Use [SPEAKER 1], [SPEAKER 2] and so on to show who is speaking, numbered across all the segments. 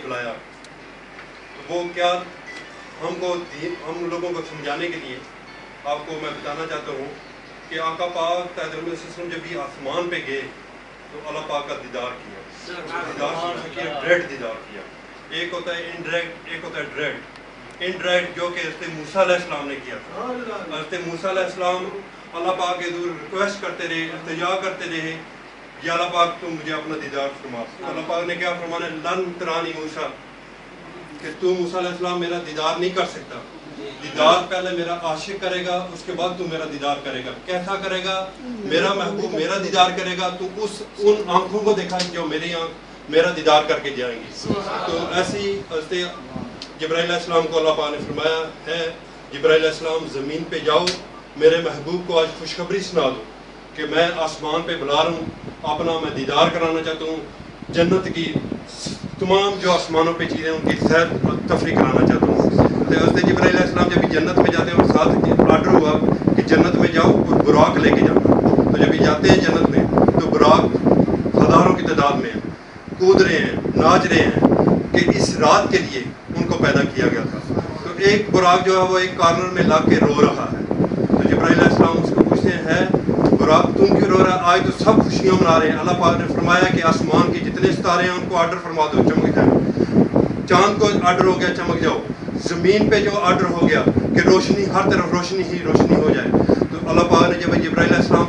[SPEAKER 1] بلایا. وہ کیا ہم لوگوں کو سمجھانے کے لیے آپ کو میں بتانا چاہتا ہوں کہ آقا پاک جب بھی آسمان پہ گئے تو اللہ پاک کا دیدار کیا, ڈائریکٹ دیدار کیا. ایک ہوتا ہے انڈائریکٹ, ایک ہوتا ہے ڈائریکٹ. انڈائریکٹ جو کہ حضرت موسیٰ علیہ السلام نے کیا تھا. حضرت موسیٰ علیہ السلام اللہ پاک کے دور ریکویسٹ کرتے رہے, التجا کرتے رہے, یا اللہ پاک تم مجھے اپنا دیدار فرما. اللہ پاک نے کیا فرمانا, لن ترانی موسیٰ, کہ تو موسیٰ علیہ السلام میرا دیدار نہیں کر سکتا. دیدار پہلے میرا عاشق کرے گا, اس کے بعد تو میرا دیدار کرے گا. کیسا کرے گا؟ میرا محبوب میرا دیدار کرے گا تو ان آنکھوں کو دیکھا جو میری آنکھ میرا دیدار کر کے جائیں گی. تو ایسی حضرت جبرائیل علیہ السلام کو اللہ پاک نے فرمایا ہے, جبرائیل علیہ السلام زمین پہ جاؤ, میرے محبوب کو آج خوشخبری سنا دو کہ میں آسمان پہ بلا رہا ہوں, اپنا میں دیدار کرانا چاہتا ہوں, جنت کی تمام جو آسمانوں پہ چیزیں ان کی سیر تفریح کرانا چاہتا ہوں. تو حضرت جبرائیل علیہ السلام جب جنت میں جاتے ہیں اور ساتھ آرڈر ہوا کہ جنت میں جاؤ اور براق لے کے جاؤ. تو جب یہ جاتے ہیں جنت میں تو براق ہزاروں کی تعداد میں کود رہے ہیں, ناچ رہے ہیں کہ اس رات کے لیے ان کو پیدا کیا گیا تھا. تو ایک براق جو ہے وہ ایک کارنر میں لگ کے رو رہا ہے. تو جبرائیل علیہ السلام اس کو پوچھتے ہیں, براق تم کیوں رو رہا ہے؟ آج تو سب خوشیاں منا رہے ہیں. اللہ پاک نے فرمایا کہ آسمان کے جتنے ستارے ہیں ان کو آرڈر فرما دو چمک جائیں. چاند کو آرڈر ہو گیا چمک جاؤ. زمین پہ جو آرڈر ہو گیا کہ روشنی, ہر طرف روشنی ہی روشنی ہو جائے. تو اللہ پاک نے جب جبرائیل علیہ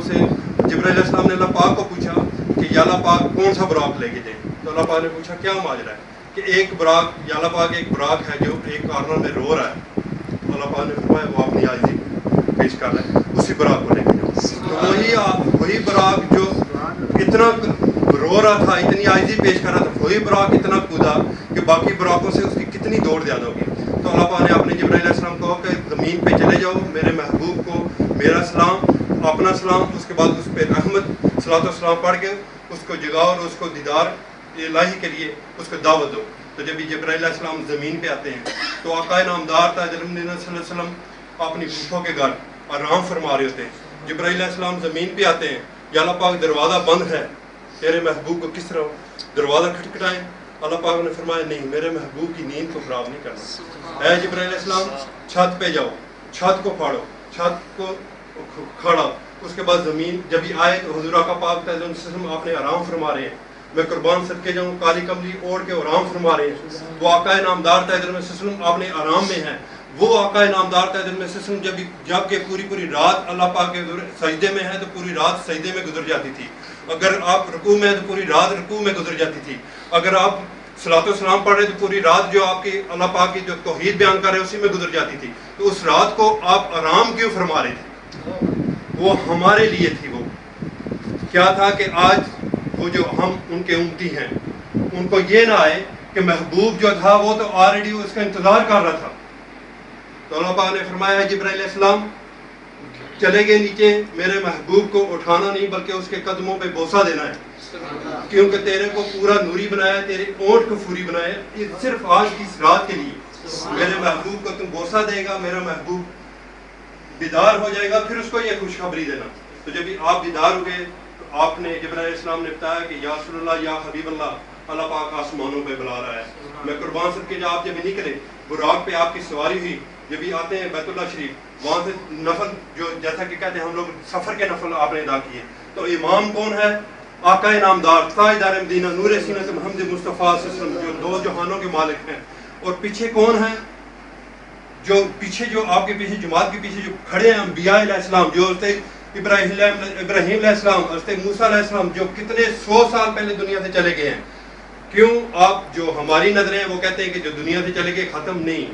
[SPEAKER 1] السلام نے اللہ پاک کو پوچھا کہ یا اللہ پاک کون سا براق لے کے جائیں. تو اللہ پاک نے پوچھا کیا ماجرا ہے, کہ ایک براق, یا اللہ پاک ایک براق ہے جو ایک کارنر میں رو رہا ہے. اللہ پاک نے فرمایا وہ اپنی عاجزی پیش کر رہا ہے, اسی براق کو لے کے جاؤ. تو وہی براق جو اتنا رو رہا تھا, اتنی عاجزی پیش کر رہا تھا, وہی براق اتنا کودا کہ باقی براقوں سے اس کی کتنی دوڑ زیادہ ہوگی. تو اللہ پاک نے اپنے جبرائیل علیہ السلام کو کہ زمین پہ چلے جاؤ, میرے محبوب کو میرا سلام, اپنا سلام, اس کے بعد اس پہ رحمت صلاۃ و سلام پڑھ کے اس کو جگاؤ اور اس کو دیدار الہی کے لیے اس کو دعوت دو. تو جب جبرائیل علیہ السلام زمین پہ آتے ہیں تو آقا نامدار صلی اللہ علیہ وسلم اپنی پھوپھوں کے گھر آرام فرما رہے ہوتے ہیں. جبرائیل علیہ السلام زمین پہ آتے ہیں, یا اللہ پاک دروازہ بند ہے, تیرے محبوب کو کس طرح دروازہ کھٹکھٹائیں. اللہ پاک نے فرمایا نہیں, میرے محبوب کی نیند کو خراب نہیں کرنا. اے جبرائیل علیہ السلام چھت پہ جاؤ, چھت کو پھاڑو, چھت کو کھاڑا. اس کے بعد زمین جب ہی آئے تو حضور آقا پاک صلی اللہ علیہ وسلم آپ نے آرام فرما رہے ہیں. میں قربان صدقے جاؤں, کالی کملی اوڑھ کے آرام فرما رہے ہیں. وہ آقا نامدار صلی اللہ علیہ وسلم آپ نے آرام میں ہیں. وہ آقا نامدار صلی اللہ علیہ وسلم جب کہ پوری رات اللہ پاک کے سجدے میں ہیں تو پوری رات سجدے میں گزر جاتی تھی. اگر آپ رکوع میں ہیں تو پوری رات رکوع میں گزر جاتی تھی. اگر آپ صلاۃ و سلام پڑھ رہے تو پوری رات جو آپ کی اللہ پاک کی جو توحید بیان کر رہے اسی میں گزر جاتی تھی. تو اس رات کو آپ آرام کیوں فرما رہے تھے؟ وہ ہمارے لیے تھی. وہ کیا تھا کہ آج وہ جو ہم ان کے امتی ہیں ان کو یہ نہ آئے کہ محبوب جو تھا وہ تو آلریڈی اس کا انتظار کر رہا تھا. تو اللہ پاک نے فرمایا ہے جبرائیل علیہ السلام چلے گئے نیچے, میرے محبوب کو اٹھانا نہیں بلکہ اس کے قدموں پہ بوسہ دینا ہے, کیونکہ تیرے کو پورا نوری بنایا, تیرے اونٹ کو پھوری بنایا, یہ صرف آج کی اس رات کے لیے. میرے محبوب کو تم بوسہ دے گا, میرا محبوب بیدار ہو جائے گا, پھر اس کو یہ خوشخبری دینا. تو جب آپ بیدار ہوئے تو آپ نے جبرائیل علیہ السلام نے بتایا کہ یا رسول اللہ, یا حبیب اللہ, اللہ پاک آسمانوں پہ بلا رہا ہے. میں قربان صدقے جب آپ جب نکلے براق پہ آپ کی سواری ہوئی, جب بھی آتے ہیں بیت اللہ شریف, وہاں سے نفل جو جیسا کہ کہتے ہیں ہم لوگ سفر کے نفل آپ نے ادا کیے. تو امام کون ہے؟ آقا نامدار تاجدار مدینہ نور سینہ محمد مصطفیٰ صلی اللہ علیہ وسلم, جو دو جہانوں کے مالک ہیں. اور پیچھے کون ہے؟ جو پیچھے جو آپ کے پیچھے جماعت کے پیچھے جو کھڑے ہیں انبیاء علیہ السلام, جو حضرت ابراہیم علیہ السلام, حضرت موسیٰ علیہ السلام, جو کتنے 100 سال پہلے دنیا سے چلے گئے ہیں. کیوں آپ جو ہماری نظریں ہیں وہ کہتے ہیں کہ جو دنیا سے چلے گئے ختم نہیں,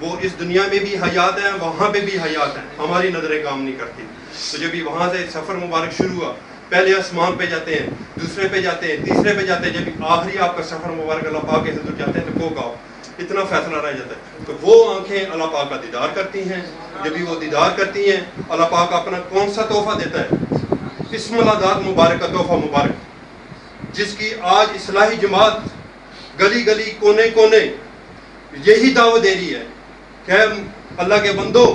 [SPEAKER 1] وہ اس دنیا میں بھی حیات ہیں, وہاں پہ بھی حیات ہیں, ہماری نظریں کام نہیں کرتی. تو جب بھی وہاں سے سفر مبارک شروع ہوا, پہلے آسمان پہ جاتے ہیں, دوسرے پہ جاتے ہیں, تیسرے پہ جاتے ہیں, جب آخری آپ کا سفر مبارک اللہ پاک کے حضور جاتے ہیں تو کو گاؤ اتنا فیصلہ رہ جاتا ہے. تو وہ آنکھیں اللہ پاک کا دیدار کرتی ہیں. جب بھی وہ دیدار کرتی ہیں, اللہ پاک اپنا کون سا تحفہ دیتا ہے؟ اسم العذات مبارک کا تحفہ مبارک, جس کی آج اصلاحی جماعت گلی گلی کونے کونے یہی دعوت دے رہی ہے کہ اللہ کے بندو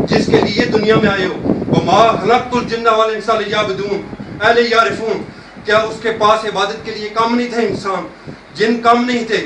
[SPEAKER 1] جس کے لیے دنیا میں آئے ہو, وما خلقت الجن والانس الا لیعبدون, اے یعرفون, کیا اس کے پاس عبادت کے لیے کم نہیں تھے انسان, جن کم نہیں تھے,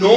[SPEAKER 1] 9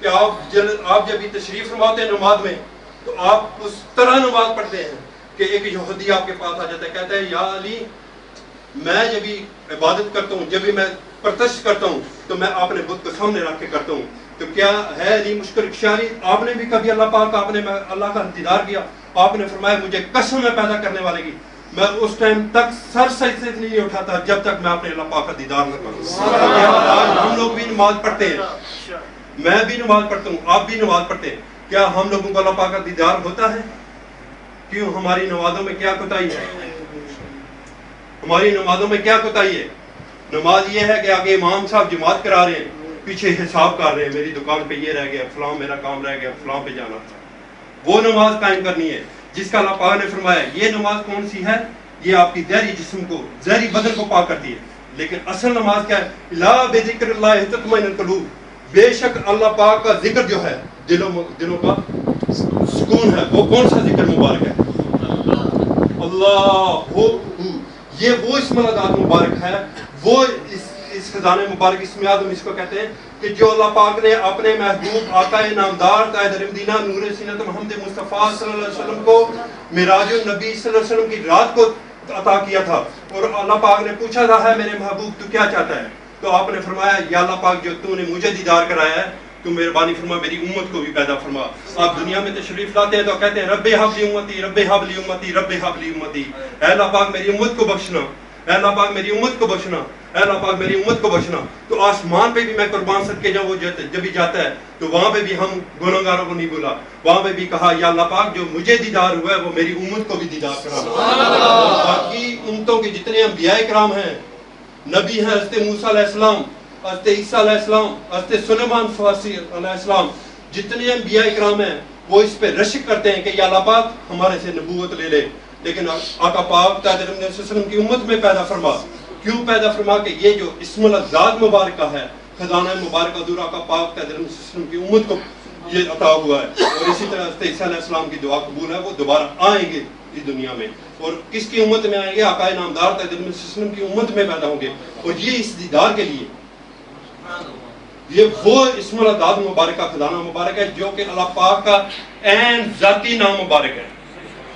[SPEAKER 1] کہ آپ جب بھی تشریف فرماتے ہیں نماز میں تو آپ اس طرح نماز پڑھتے ہیں کہ ایک یہودی آپ کے پاس آ جاتا ہے، کہتا ہے یا علی میں جب بھی عبادت کرتا ہوں، جب بھی میں پرتش کرتا ہوں تو میں اپنے بت کو سامنے رکھ کے کرتا ہوں، تو کیا ہے علی مشکل شاری آپ نے بھی کبھی اللہ پاک اللہ کا دیدار کیا؟ آپ نے فرمایا مجھے قسم ہے پیدا کرنے والے کی، میں اس ٹائم تک سر سجدے سے نہیں اٹھاتا جب تک میں اپنے اللہ پاک کا دیدار نہ کروں۔ ہم لوگ بھی نماز پڑھتے ہیں، میں بھی نماز پڑھتا ہوں، آپ بھی نماز پڑھتے ہیں، کیا ہم لوگوں کو اللہ پاک کا دیدار ہوتا ہے؟ کیوں ہماری نمازوں میں کیا کوتاہی ہے؟ ہماری نمازوں میں کیا کوتاہی ہے؟ نماز یہ ہے کہ آگے امام صاحب جماعت کرا رہے ہیں، پیچھے حساب کر رہے ہیں، میری دکان پہ یہ رہ گیا، فلاں میرا کام رہ گیا، فلاں پہ جانا تھا، وہ نماز قائم کرنی ہے جس کا اللہ پاک نے فرمایا یہ نماز کون سی ہے؟ یہ آپ کی ظاہری جسم کو، ظاہری بدن کو پاک کرتی ہے، لیکن اصل نماز کیا ہے؟ لا بذکر اللہ تطمئن القلوب، بے شک اللہ پاک کا ذکر جو ہے دلوں کا سکون ہے۔ وہ کون سا ذکر مبارک ہے؟ اللہ، یہ وہ اسم الذات مبارک ہے، وہ اس خزانے مبارک اسم اعظم اس کو کہتے ہیں کہ جو اللہ پاک نے اپنے محبوب آقا نامدار تاجدار مدینہ نور سینت محمد مصطفیٰ صلی اللہ علیہ وسلم کو معراج النبی صلی اللہ علیہ وسلم کی رات کو عطا کیا تھا، اور اللہ پاک نے پوچھا تھا ہے میرے محبوب تو کیا چاہتا ہے؟ تو آپ نے فرمایا یا اللہ پاک جو تو نے مجھے دیدار کرایا ہے تو مہربانی فرما میری امت کو بھی پیدا فرما۔ آپ دنیا میں تشریف لاتے ہیں تو کہتے ہیں رب ہب لی امتی، رب ہب لی امتی، رب ہب لی امتی، اے اللہ پاک میری امت کو بخشنا، اے اللہ پاک میری امت کو بخشنا، اے اللہ پاک میری امت کو بخشنا۔ تو آسمان پہ بھی میں قربان صدقے جاؤں، وہ جب بھی جاتا ہے تو وہاں پہ بھی ہم گنہگاروں کو نہیں بولا، وہاں پہ بھی کہا یا اللہ پاک جو مجھے دیدار ہوا ہے وہ میری امت کو بھی دیدار کرا۔ باقی امتوں کے جتنے انبیاء کرام ہیں، نبی ہیں، حضرت موسیٰ علیہ السلام، حضرت عیسیٰ علیہ السلام، حضرت سلیمان فارسی علیہ السلام، جتنے انبیاء کرام ہیں وہ اس پہ رشک کرتے ہیں کہ یا اللہ پاک ہمارے سے نبوت لے لے، لیکن آقا پاک تاجدار مدینہ صلی اللہ علیہ وسلم کی امت میں پیدا فرما۔ کیوں پیدا فرما؟ کہ یہ جو اسم الذات مبارکہ ہے، خزانہ مبارکہ حضور آقا پاک تاجدار مدینہ صلی اللہ علیہ وسلم کی امت کو یہ عطا ہوا ہے، اور اسی طرح حضرت عیسیٰ علیہ السلام کی دعا قبول ہے، وہ دوبارہ آئیں گے اس دنیا میں، اور کس کی امت میں آئیں گے؟ آقا نامدار تاجدار مدینہ صلی اللہ علیہ وسلم کی امت میں پیدا ہوں گے، اور یہ اس دیدار کے لیے یہ وہ اسم الذات مبارکہ خزانہ مبارک ہے جو کہ اللہ پاک کا عین ذاتی نام مبارک ہے۔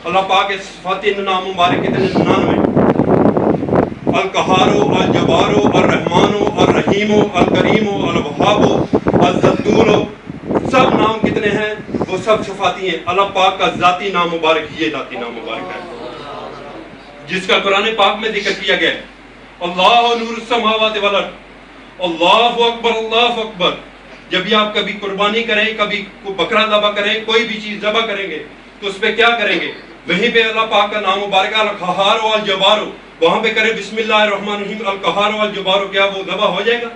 [SPEAKER 1] اللہ پاک کے صفاتی نام مبارک کتنے؟ 99۔ القہارو، الجبارو، الرحمانو، الرحیمو، الکریمو، الوہابو، الذکورو، سب نام کتنے ہیں؟ وہ سب صفاتی ہیں۔ اللہ پاک کا ذاتی نام مبارک یہ ذاتی نام مبارک ہے جس کا قرآن پاک میں ذکر کیا گیا ہے۔ اللہ نور السماوات والارض، اللہ اکبر، اللہ اکبر۔ جب بھی آپ کبھی قربانی کریں، کبھی بکرا ذبح کریں، کوئی بھی چیز ذبح کریں گے تو اس پہ کیا کریں گے؟ وہیں پہ اللہ پاک کا نام مبارک القہار والجبار، وہاں پہ کریں بسم اللہ الرحمن الرحیم القہار والجبار، کیا وہ ذبح ہو جائے گا؟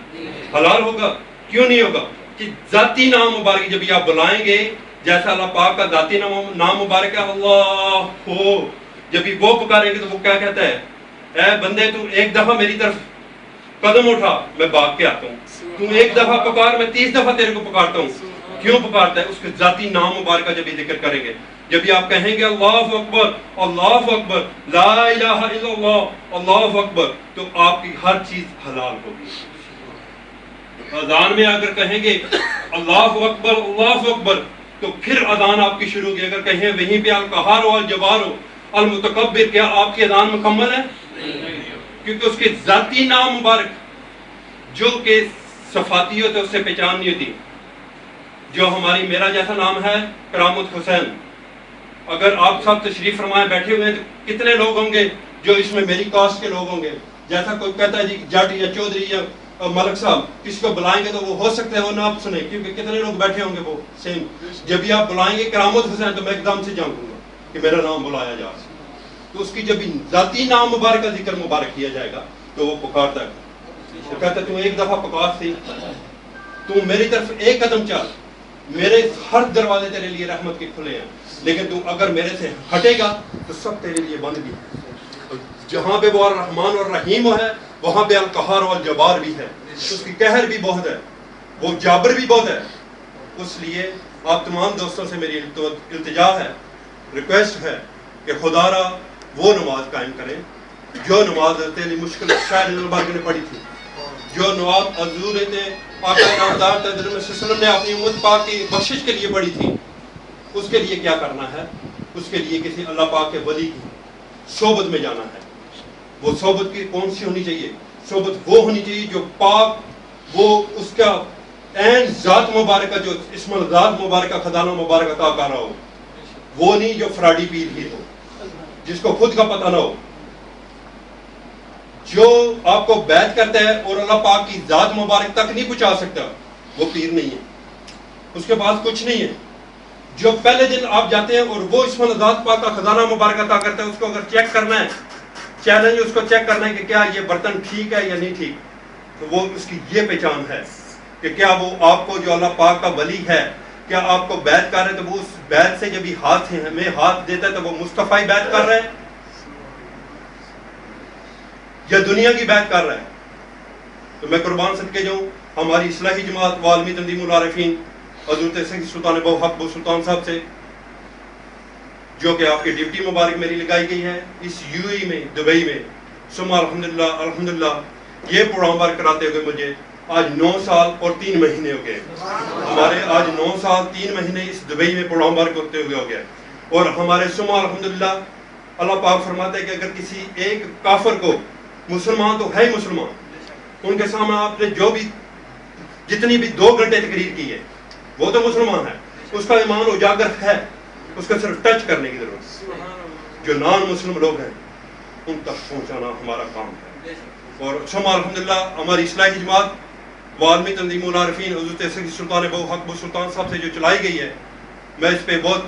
[SPEAKER 1] حلال ہوگا؟ کیوں نہیں ہوگا؟ کہ ذاتی نام مبارک جب بھی آپ بلائیں گے، جیسا اللہ پاک کا ذاتی نام مبارک ہے اللہ ہو، جب بھی وہ پکاریں گے تو وہ کیا کہتا ہے؟ اے بندے تو ایک دفعہ میری طرف قدم اٹھا، میں بھاگ کے آتا ہوں، تم ایک دفعہ پکار، میں 30 دفعہ تیرے کو پکارتا ہوں۔ کیوں پکارتا ہے؟ اس کے ذاتی نام مبارکہ جب بھی ذکر کریں گے، جب بھی آپ کہیں گے اللہ اکبر، اللہ اکبر، لا الہ الا اللہ، اللہ اکبر، تو آپ کی ہر چیز حلال ہوگی۔ اذان میں اگر کہیں گے اللہ اکبر، اللہ اکبر، تو پھر اذان آپ کی شروع ہوگی۔ اگر کہیں وہیں پہ القہار والجبار المتکبر، کیا آپ کی اذان مکمل ہے؟ کیونکہ اس کے ذاتی نام مبارک جو کہ صفاتی ہوتے اس سے پہچان نہیں ہوتی۔ جو ہماری میرا جیسا نام ہے کرامت حسین، اگر آپ سب تشریف فرمائے بیٹھے ہوئے ہیں تو کتنے لوگ ہوں گے جو اس میں میری کاسٹ کے لوگ ہوں گے؟ جیسا کوئی کہتا ہے جی جٹ یا چودھری یا ملک صاحب، کس کو بلائیں گے تو وہ ہو سکتا ہے وہ نہ آپ سنیں، کیونکہ کتنے لوگ بیٹھے ہوں گے وہ سیم۔ جب بھی آپ بلائیں گے کرامت حسین تو میں ایک دم سے جانوں گا کہ میرا نام بلایا جا سکتا، تو اس کی جب ذاتی نام مبارک کا ذکر مبارک کیا جائے گا تو وہ پکارتا ہے، وہ کہتا ہے تو ایک دفعہ پکار سی، تو میری طرف ایک قدم چل، میرے ہر دروازے تیرے لیے رحمت کے کھلے ہیں، لیکن تو اگر میرے سے ہٹے گا تو سب تیرے لیے بند بھی ہے۔ جہاں پہ وہ الرحمن اور رحیم ہے وہاں پہ القہار والجبار بھی ہے، اس کی قہر بھی بہت ہے، وہ جابر بھی بہت ہے۔ اس لیے آپ تمام دوستوں سے میری التجا ہے، ریکویسٹ ہے کہ خدا را وہ نماز قائم کریں جو نماز حضرت علی مشکل شاعر نے پڑھی تھی، جو نواب حضور آقا نامدار صلی اللہ علیہ وسلم نے اپنی امت پاک کی بخشش کے لیے پڑھی تھی، اس کے لیے کیا کرنا ہے؟ اس کے لیے کسی اللہ پاک کے ولی کی صحبت میں جانا ہے۔ وہ صحبت کی کون سی ہونی چاہیے؟ صحبت وہ ہونی چاہیے جو پاک، وہ اس کا عین ذات مبارکہ، جو اسم ذات مبارکہ، خزانہ مبارکہ عطا کر رہا ہو، وہ نہیں جو فراڈی پیر ہی ہو، جس کو خود کا پتہ نہ ہو، جو آپ کو بیعت کرتا ہے اور اللہ پاک کی ذات مبارک تک نہیں پہنچا سکتا، وہ پیر نہیں ہے، اس کے پاس کچھ نہیں ہے۔ جو پہلے دن آپ جاتے ہیں اور وہ اسم ذات پاک کا خزانہ مبارکہ عطا کرتا ہے، اس کو اگر چیک کرنا ہے، چیلنج اس کو چیک کرنا ہے کہ کیا یہ برتن ٹھیک ہے یا نہیں ٹھیک، تو وہ اس کی یہ پہچان ہے کہ کیا وہ آپ کو، جو اللہ پاک کا ولی ہے، کیا آپ کو بیعت کر رہے ہیں، تو وہ اس بیعت سے جب یہ ہمیں ہاتھ دیتا ہے تو وہ مصطفی بیعت کر رہا ہے یا دنیا کی بیعت کر رہا ہے؟ تو میں قربان صدقے جاؤں ہماری اصلاحی جماعت والمی تنظیم العارفین حضرت سید سلطان ابو حق بو سلطان صاحب سے، جو کہ آپ کی ڈیوٹی مبارک میری لگائی گئی ہے اس یو اے میں، دبئی میں، ثم الحمدللہ الحمدللہ، یہ پروگرام ورک کراتے ہوئے مجھے آج 9 سال اور 3 مہینے ہو گئے۔ ہمارے آج 9 سال 3 مہینے اس دبئی میں پروگرام ورک ہوتے ہوئے ہو گیا، اور ہمارے ثم الحمدللہ اللہ پاک فرماتا ہے کہ اگر کسی ایک کافر کو، مسلمان تو ہے ہی مسلمان، ان کے سامنے آپ نے جو بھی جتنی بھی 2 گھنٹے تقریر کی ہے، وہ تو مسلمان ہے، اس کا ایمان اجاگر ہے، اس کا صرف ٹچ کرنے کی ضرورت۔ جو نان مسلم لوگ ہیں ان تک پہنچانا ہمارا کام ہے۔ اور ثم الحمدللہ ہماری اصلاحی جماعت والمی تنظیم العارفین حضرت سید سلطان ابو حق بو سلطان صاحب سے جو چلائی گئی ہے، میں اس پہ بہت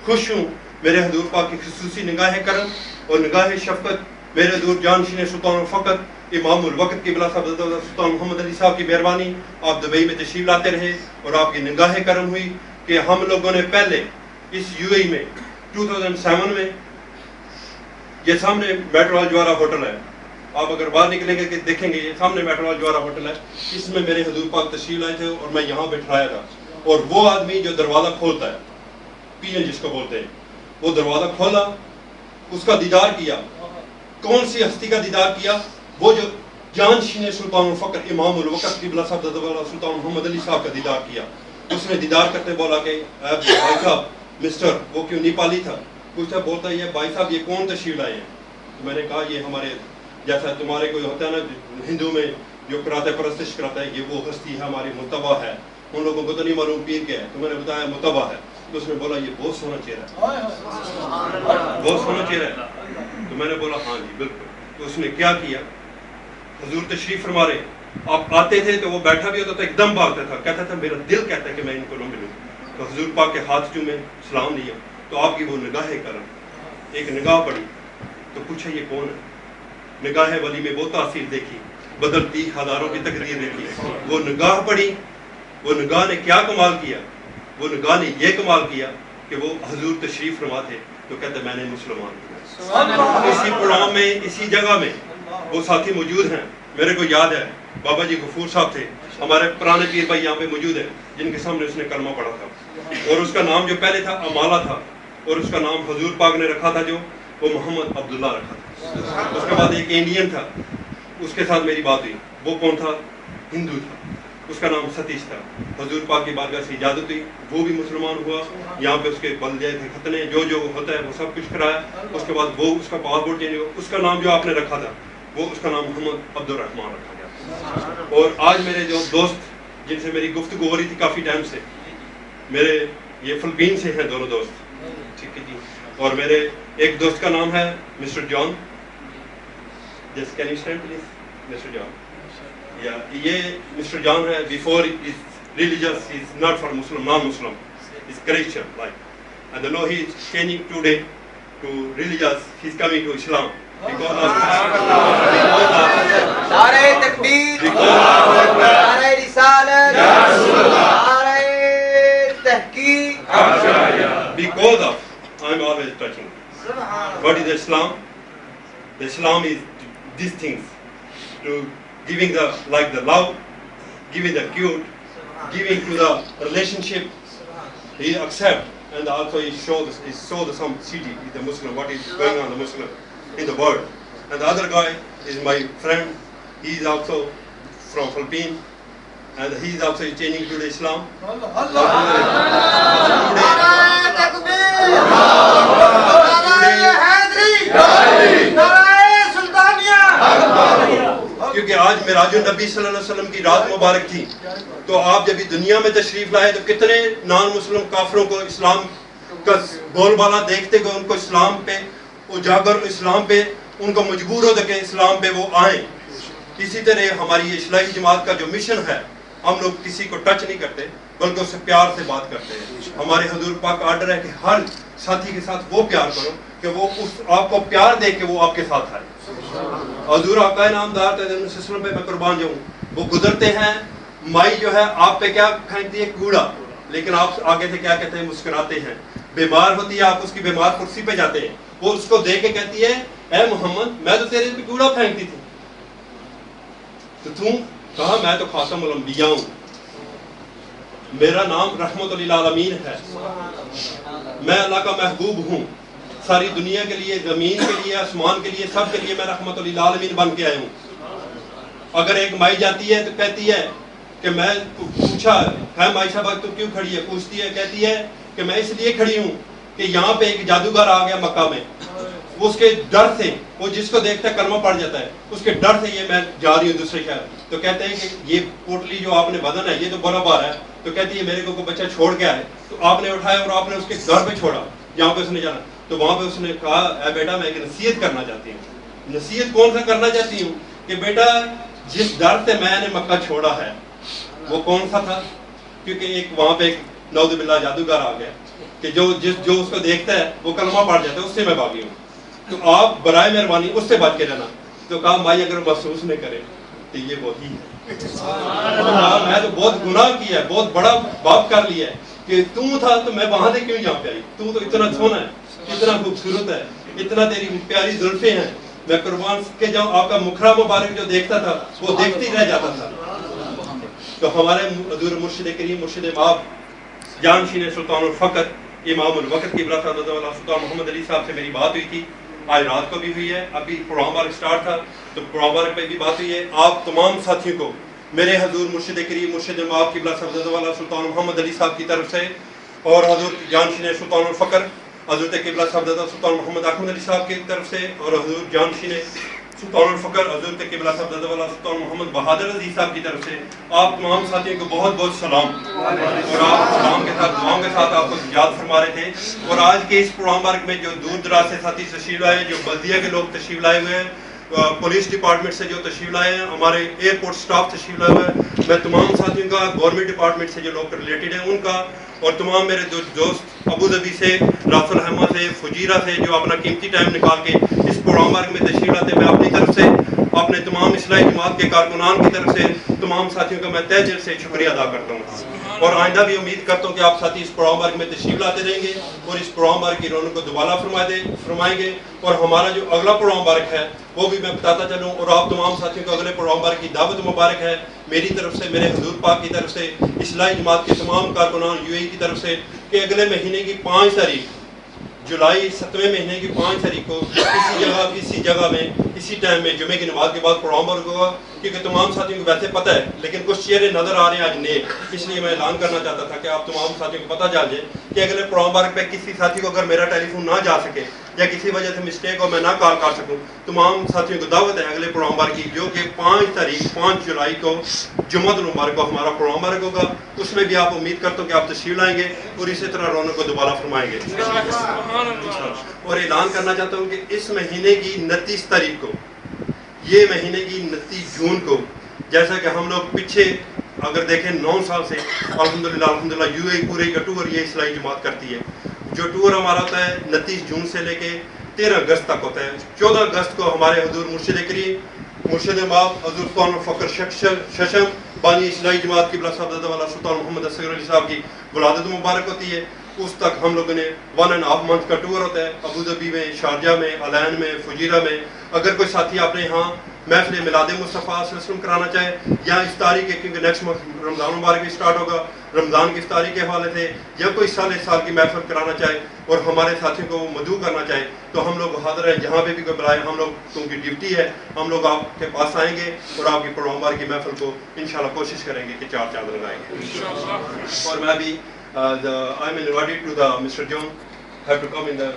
[SPEAKER 1] خوش ہوں۔ میرے حضور پاک کی خصوصی نگاہ کرم اور نگاہ شفقت، میرے حضور جانشین سلطان الفقت امام الوقت کی بلا صاحب سلطان محمد علی صاحب کی مہربانی، آپ دبئی میں تشریف لاتے رہے اور آپ کی نگاہ کرم ہوئی کہ ہم لوگوں نے پہلے اس یو اے میں 2007 میں، یہ سامنے میٹرول جوارا ہوٹل ہے، آپ اگر باہر نکلیں گے کہ دیکھیں گے، یہ سامنے میٹرول جوارا ہوٹل ہے، اس میں میرے حضور پاک تشریف لائے تھے اور میں یہاں بٹھایا تھا، اور وہ آدمی جو دروازہ کھولتا ہے، پی این جس کو بولتے ہیں، وہ دروازہ کھولا، اس کا دیدار کیا۔ کون سی ہستی کا دیدار کیا؟ وہ جو جانشین سلطان الفقر امام الوقت کی بلا صاحب سلطان محمد علی صاحب کا دیدار کیا۔ اس نے دیدار کرتے بولا کہ بھائی صاحب، مسٹر، وہ کیوں نیپالی تھا، پوچھتا بولتا ہے یہ بھائی صاحب یہ کون تشریف لائے ہیں؟ تو میں نے کہا یہ ہمارے، جیسا تمہارے کوئی ہوتا ہے نا ہندو میں جو کراتا ہے، پرستش کراتا ہے، یہ وہ ہستی ہے، ہماری متبع ہے، ان لوگوں کو تو نہیں معلوم پیر کیا ہے، تو میں نے بتایا متبع ہے۔ تو اس نے بولا یہ بہت سونا چہرہ ہے، بہت سونا چہرہ ہے۔ تو میں نے بولا ہاں جی بالکل۔ تو اس نے کیا کیا، حضور تشریف فرما رہے، آپ آتے تھے تو وہ بیٹھا بھی ہوتا تھا، ایک دم بھاگتا تھا، کہتا تھا میرا دل کہتا ہے کہ میں ان کو نہ ملوں۔ تو حضور پاک کے ہاتھ چومے، سلام لیا، تو آپ کی وہ نگاہ کرم، ایک نگاہ پڑی تو پوچھا یہ کون ہے؟ نگاہ ولی میں وہ تاثیر دیکھی، بدلتی ہزاروں کی تقدیر دیکھی۔ وہ نگاہ پڑی، وہ نگاہ نے کیا کمال کیا؟ وہ نگاہ نے یہ کمال کیا کہ وہ حضور تشریف فرما تھے تو کہتے میں نے مسلمان کیا۔ اسی پڑاؤ میں، اسی جگہ میں وہ ساتھی موجود ہیں، میرے کو یاد ہے بابا جی غفور صاحب تھے، ہمارے پرانے پیر بھائی یہاں پہ موجود ہیں، جن کے سامنے اس نے کلمہ پڑھا تھا، اور اس کا نام جو پہلے تھا امالہ تھا، اور اس کا نام حضور پاک نے رکھا تھا جو، وہ محمد عبداللہ رکھا تھا۔ اس کے بعد ایک انڈین تھا، اس کے ساتھ میری بات ہوئی، وہ کون تھا؟ ہندو تھا، اس کا نام ستیش تھا۔ حضور پاک کی بارگاہ سے اجازت ہوئی، وہ بھی مسلمان ہوا، یہاں پہ اس کے بلدے تھے، ختنے جو ہوتا ہے وہ سب کچھ کرایا۔ اس کے بعد وہ اس کا پاسپورٹ چینج ہوا، اس کا نام جو آپ نے رکھا تھا وہ اس کا نام محمد عبد الرحمان رکھا گیا۔ اور آج میرے جو دوست جن سے میری گفتگو ہو رہی تھی کافی ٹائم سے، میرے یہ فلپین سے ہیں دونوں دوست، ٹھیک ہے جی، اور میرے ایک دوست کا نام ہے مسٹر جان، جس can you stand please, Mister John, یا یہ مسٹر جان ہے، before is religious, he is not for Muslim, non Muslim, is Christian like, and now he is changing today to religious, he is coming to Islam because of
[SPEAKER 2] نعرہ تکبیر، نعرہ رسالت، نعرہ تحقیق،
[SPEAKER 1] because of I'm always touching. What is Islam? The Islam is these things, to giving the like the love, giving the cute, giving to the relationship. He accept and also he show some city is the Muslim, what is going on the Muslim in the world. And the other guy is my friend. He is also from Philippines, and he is also changing to Islam. کیونکہ آج معراج النبی صلی اللہ علیہ وسلم کی رات مبارک تھی، تو آپ جب دنیا میں تشریف لائے تو کتنے نان مسلم کافروں کو اسلام کا بول بالا دیکھتے ہوئے ان کو اسلام پہ اجاگر، اسلام پہ ان کو مجبور ہو کہ اسلام پہ وہ آئیں. اسی طرح ہماری یہ اصلاحی جماعت کا جو مشن ہے، ہم لوگ کسی کو ٹچ نہیں کرتے بلکہ اس سے پیار سے بات کرتے ہیں. ہمارے حضور پاک کا آرڈر ہے کہ ہر ساتھی کے ساتھ وہ پیار کرو کہ وہ اس آپ کو پیار دے کہ وہ آپ کے ساتھ آئے. حضور آقا نامدار صلی اللہ علیہ وسلم پہ میں قربان جاؤں، وہ گزرتے ہیں، مائی جو ہے آپ پہ کیا پھینکتی ہے؟ کوڑا، لیکن آپ آگے سے کیا کہتے ہیں؟ مسکراتے ہیں. بیمار ہوتی ہے، آپ اس کی بیمار کرسی پہ جاتے ہیں، وہ اس کو دیکھ کے کہتی ہے اے محمد میں تو تیرے پہ کوڑا پھینکتی تھی، تو تم کہا میں تو خاتم الانبیاء ہوں، میرا نام رحمت للعالمین ہے، میں اللہ کا محبوب ہوں، ساری دنیا کے لیے، زمین کے لیے، آسمان کے لیے، سب کے لیے میں رحمت للعالمین بن کے آیا ہوں. اگر ایک مائی جاتی ہے تو کہتی ہے کہ میں پوچھا ہے مائی صاحبہ تو کیوں کھڑی ہے؟ پوچھتی ہے، کہتی ہے کہ میں اس لیے کھڑی ہوں کہ یہاں پہ ایک جادوگر آ گیا مکہ میں، اس کے ڈر سے وہ جس کو دیکھتا ہے کلمہ پڑ جاتا ہے، اس کے ڈر سے یہ میں جا رہی ہوں دوسرے شہر. تو کہتے ہیں کہ یہ پوٹلی جو آپ نے بدن ہے یہ تو بڑا بار ہے. تو کہتی ہے میرے کو کوئی بچہ چھوڑ کے آئے، تو آپ نے اٹھایا اور آپ نے اس کے گھر پہ چھوڑا جہاں پہ اس نے جانا. تو وہاں پہ اس نے کہا اے بیٹا میں ایک نصیحت کرنا چاہتی ہوں. نصیحت کون سا کرنا چاہتی ہوں؟ کہ بیٹا جس ڈر سے میں نے مکہ چھوڑا ہے وہ کون سا تھا؟ کیونکہ ایک وہاں پہ ایک نعوذ باللہ جادوگر آ گیا کہ جو اس کو دیکھتا ہے وہ کلمہ پڑھ جاتا ہے، اس سے میں باغی ہوں، تو آپ برائے مہربانی اس سے بچ کے رہنا. تو کہا مائی اگر محسوس نہیں کرے تو یہ وہی ہے. میں تو بہت گناہ کیا ہے، بہت بڑا باپ کر لیا ہے کہ تم تھا تو میں وہاں سے کیوں یہاں پہ آئی؟ تو اتنا سونا ہے، اتنا خوبصورت ہے، اتنا تیری پیاری زلفیں ہیں، میں قربان کے جاؤں آپ کا مکھرا مبارک جو دیکھتا تھا وہ دیکھتی رہ جاتا تھا. تو ہمارے حضور مرشد کریم، مرشد مآب، جانشین سلطان الفقر، امام الوقت قبلہ صاحب سلطان محمد علی صاحب سے میری بات ہوئی تھی، آج رات کو بھی ہوئی ہے، ابھی پروگرام ورک سٹارٹ تھا تو پروگرام ورک پہ بھی بات ہوئی ہے. آپ تمام ساتھیوں کو میرے حضور مرشد کریم، مرشد مآب قبلہ صاحب سلطان محمد علی صاحب کی طرف سے اور حضور جانشین سلطان الفقر حضرت قبلہ صاحب سلطان محمد احمد علی صاحب کی طرف سے اور حضور جانشین سلطان الفقر حضرت قبلہ صاحب سلطان محمد بہادر عزیز صاحب کی طرف سے آپ تمام ساتھیوں کو بہت بہت سلام. اور آپ سلام کے ساتھ دعاؤں کے ساتھ آپ کو یاد فرما رہے تھے. اور آج کے اس پروگرام ورک میں جو دور دراز سے ساتھی تشریف لائے ہیں، جو بلدیہ کے لوگ تشریف لائے ہوئے ہیں، پولیس ڈپارٹمنٹ سے جو تشریف لائے ہیں، ہمارے ایئرپورٹ سٹاف تشریف لائے ہوئے ہیں، میں تمام ساتھیوں کا، گورنمنٹ ڈپارٹمنٹ سے جو لوگ ریلیٹڈ ہیں ان کا، اور تمام میرے دوست ابو ظبی سے، راس الحمہ سے، فجیرہ سے جو اپنا قیمتی ٹائم نکال کے اس پروگرام ورک میں تشریف لاتے ہیں، میں اپنی طرف سے، اپنے تمام اصلاحی جماعت کے کارکنان کی طرف سے تمام ساتھیوں کا میں تہہ دل سے شکریہ ادا کرتا ہوں. اور آئندہ بھی امید کرتا ہوں کہ آپ ساتھی اس پروگرام ورک میں تشریف لاتے رہیں گے اور اس پروگرام ورک کی رونق کو دوبارہ فرمائیں گے. اور ہمارا جو اگلا پروگرام ورک ہے وہ بھی میں بتاتا چلوں، اور آپ تمام ساتھیوں کو اگلے پروگرام ورک کی دعوت مبارک ہے میری طرف سے، میرے حضور پاک کی طرف سے، اصلاحی جماعت کے تمام کارکنان یو اے ای کی طرف سے، کہ اگلے مہینے کی 5 تاریخ جولائی 7ویں مہینے کی 5 تاریخ کو کسی جگہ میں اسی ٹائم میں جمعے کی نماز کے بعد پروگرام ورک ہوگا. کیونکہ تمام ساتھیوں کو ویسے پتہ ہے لیکن کچھ چہرے نظر آ رہے ہیں آج نئے، اس لیے میں اعلان کرنا چاہتا تھا کہ آپ تمام ساتھیوں کو پتہ چل جائے کہ اگلے پروگرام ورک پہ کسی ساتھی کو اگر میرا ٹیلی فون نہ جا سکے یا کسی وجہ سے مسٹیک ہو میں نہ کال کر سکوں، تمام ساتھیوں کو دعوت ہے اگلے پروگرام ورک کی، جو کہ 5 جولائی کو جمعہ المبارک کو ہمارا پروگرام ورک ہوگا. اس میں بھی آپ امید کرتا ہوں کہ آپ تشریف لائیں گے اور اسی طرح رونق کو دوبارہ فرمائیں گے. اور اعلان کرنا چاہتا ہوں کہ اس مہینے کی 29 تاریخ کو، یہ مہینے کی 29 جون کو، جیسا کہ ہم لوگ پیچھے اگر دیکھیں 9 سال سے الحمدللہ یو اے پورے کا ٹور یہ اصلاحی جماعت کرتی ہے. جو ٹور ہمارا ہوتا ہے 29 جون سے لے کے 13 اگست تک ہوتا ہے. 14 اگست کو ہمارے حضور مرشد کریم، مرشد مآب حضور سلطان الفقر ششم بانی اصلاحی جماعت قبلہ صاحب سلطان محمد اصغر علی صاحب کی ولادت مبارک ہوتی ہے. اس تک ہم لوگوں نے 1.5 منتھ کا ٹور ہوتا ہے ابو ظبی میں، شارجہ میں، العین میں، فجیرہ میں. اگر کوئی ساتھی اپنے یہاں محفل میلاد مصطفیٰ صلی اللہ علیہ وسلم کرانا چاہے یا اس تاریخ کے، کیونکہ نیکسٹ رمضان مبارک بھی سٹارٹ ہوگا، رمضان کی افطاری کے حوالے سے یا کوئی سال کی محفل کرانا چاہے اور ہمارے ساتھیوں کو وہ مدعو کرنا چاہے تو ہم لوگ حاضر ہیں. جہاں پہ بھی کوئی بلائے ہم لوگ کی ڈیوٹی ہے, ہم لوگ آپ کے پاس آئیں گے اور آپ کی پرومبار کی محفل کو انشاءاللہ کوشش کریں گے کہ 4 چاند لگائیں گے. اور میں بھی I'm invited to the Mr. John have to come in the